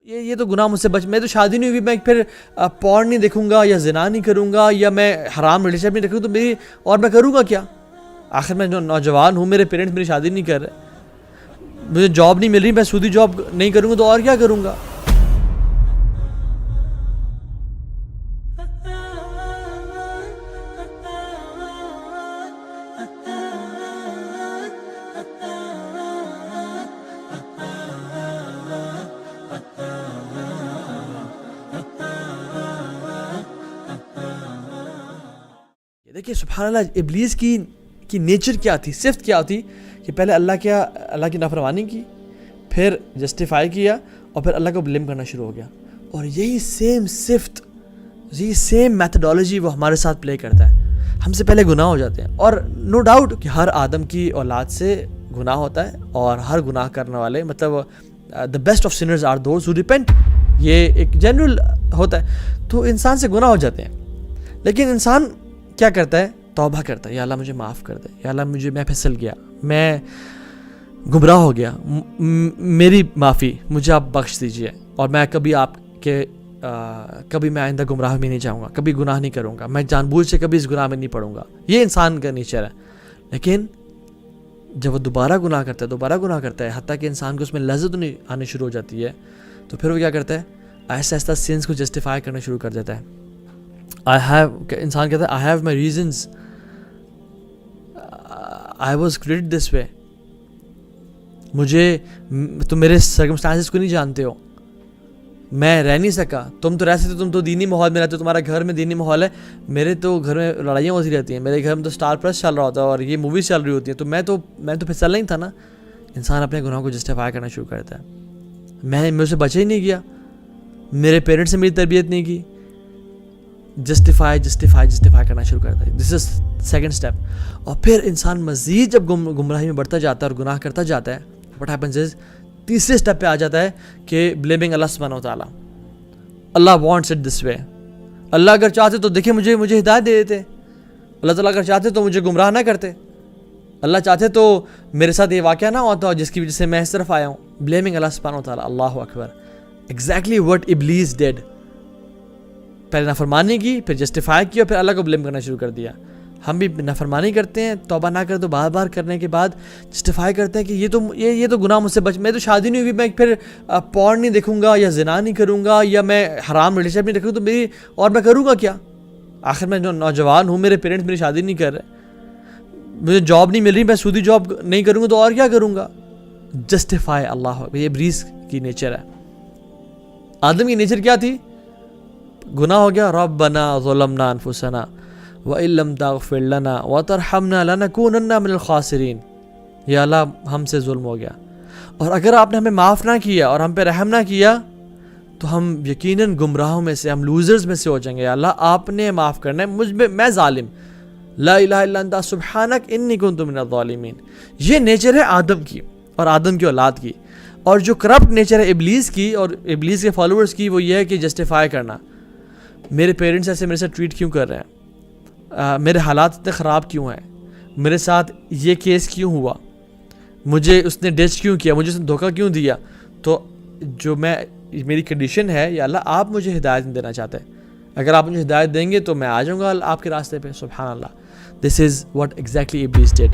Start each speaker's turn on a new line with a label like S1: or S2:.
S1: ये तो गुनाह मुझसे बच, मैं तो शादी नहीं हुई, मैं फिर पॉर्न नहीं देखूंगा या जिना नहीं करूंगा या मैं हराम रिलेशनशिप नहीं रखूँ, तो मेरी और मैं करूंगा क्या? आखिर मैं नौजवान हूँ, मेरे पेरेंट्स मेरी शादी नहीं कर रहे, मुझे जॉब नहीं मिल रही, मैं सूदी जॉब नहीं करूंगा तो और क्या करूंगा? देखिए सुभान अल्लाह, इब्लीस की नेचर क्या थी, सिफ्त क्या थी कि पहले अल्लाह की नाफरमानी की, फिर जस्टिफाई किया और फिर अल्लाह को ब्लेम करना शुरू हो गया। और यही सेम सिफ्त, यही सेम मैथडोलॉजी वो हमारे साथ प्ले करता है। हमसे पहले गुनाह हो जाते हैं, और नो डाउट कि हर आदम की औलाद से गुनाह होता है, और हर गुनाह करने वाले मतलब the best of sinners are those who repent, ये एक जनरल होता है। तो इंसान से गुनाह हो जाते हैं, लेकिन इंसान क्या करता है? तौबा करता है, या अल्लाह मुझे माफ़ कर दे, या अल्लाह मैं फिसल गया, मैं गुमराह हो गया, मेरी माफ़ी, मुझे आप बख्श दीजिए, और मैं कभी मैं आइंदा गुमराह में नहीं जाऊँगा, कभी गुनाह नहीं करूँगा, मैं जानबूझ से कभी इस गुनाह में नहीं पड़ूँगा। ये इंसान का नेचर है। लेकिन जब वो दोबारा गुनाह करता है, हत्ता कि इंसान को उसमें लज़्ज़त नहीं आनी शुरू हो जाती है, तो फिर वो क्या करता है? ऐसा ऐसा सिंस को जस्टिफाई करना शुरू कर देता है। इंसान कहता है I have my regions, I was created this way, तुम मेरे सर्कमस्टांसेस को नहीं जानते हो, मैं रह नहीं सका, तुम तो रह सकते, तुम तो दीनी माहौल में रहते हो, तुम्हारा घर में दीनी माहौल है, मेरे तो घर में लड़ाइयाँ होती रहती हैं, मेरे घर में तो स्टार प्लस चल रहा होता है और ये मूवीज़ चल रही होती हैं, तो मैं तो फिसलना ही था ना। इंसान अपने गुनाहों को जस्टिफाई करना शुरू करता है। मैं उससे बचा ही नहीं गया, मेरे पेरेंट्स ने मेरी तरबियत नहीं की, जस्टिफाई करना शुरू करता है। This is second step. और फिर इंसान मज़ीद जब गुमराही में बढ़ता जाता है और गुनाह करता जाता है, व्हाट हैपेंस इज तीसरे स्टेप पे आ जाता है कि ब्लेमिंग अल्लाह सुब्हानहू व तआला। अल्लाह वांट्स इट दिस वे, अल्लाह अगर चाहते तो देखिए मुझे हिदायत दे देते, अल्लाह ताला अगर चाहते तो मुझे गुमराह ना करते, अल्लाह चाहते तो मेरे साथ ये वाक़या ना होता जिसकी वजह से मैं इस तरफ आया हूँ। ब्लेमिंग अल्लाह सुब्हानहू व तआला। अल्लाहु अकबर। एग्जैक्टली व्हाट इब्लीस डिड। पहले नाफरमानी की, फिर जस्टिफाई किया, फिर अल्लाह को ब्लेम करना शुरू कर दिया। हम भी नाफरमानी करते हैं, तौबा ना करें तो बार बार करने के बाद जस्टिफाई करते हैं कि ये तो गुनाह मुझसे बच, मैं तो शादी नहीं हुई, मैं फिर पॉर्न नहीं देखूंगा या जिना नहीं करूंगा या मैं हराम रिलेशनशिप नहीं रखूँ, तो मेरी और मैं करूँगा क्या? आखिर मैं नौजवान हूँ, मेरे पेरेंट्स मेरी शादी नहीं कर रहे, मुझे जॉब नहीं मिल रही, मैं सूदी जॉब नहीं करूँगा तो और क्या करूँगा? जस्टिफाई। अल्लाह, ये इब्लीस की नेचर है। आदम की नेचर क्या थी? गुनाह हो गया, रब्बना ज़लमना अनफुसना व इल्लम तग़फिर लना व तरहमना लनकूनन्ना मिनल खासिरीन। या अल्लाह हमसे जुल्म हो गया, और अगर आपने हमें माफ़ ना किया और हम पे रहम ना किया तो हम यकीनन गुमराहों में से, हम लूज़र्स में से हो जाएंगे। या अल्लाह आपने माफ़ करना है मुझ में, मैं ज़ालिम, ला इलाहा इल्ला अंता सुब्हानक इन्नी कुन्तु मिनज़ ज़ालिमीन। ये नेचर है आदम की और आदम की औलाद की। और जो करप्ट नेचर है इब्लीस की और इब्लीस के फॉलोअर्स की, वो ये है कि जस्टिफाई करना, मेरे पेरेंट्स ऐसे मेरे साथ ट्रीट क्यों कर रहे हैं, मेरे हालात इतने ख़राब क्यों हैं, मेरे साथ ये केस क्यों हुआ, मुझे उसने डिच क्यों किया, मुझे उसने धोखा क्यों दिया। तो जो मेरी कंडीशन है, या अल्लाह आप मुझे हिदायत देना चाहते हैं, अगर आप मुझे हिदायत देंगे तो मैं आ जाऊँगा आपके रास्ते पे। सुभान अल्लाह। दिस इज़ व्हाट एग्जैक्टली इब्लीस डिड।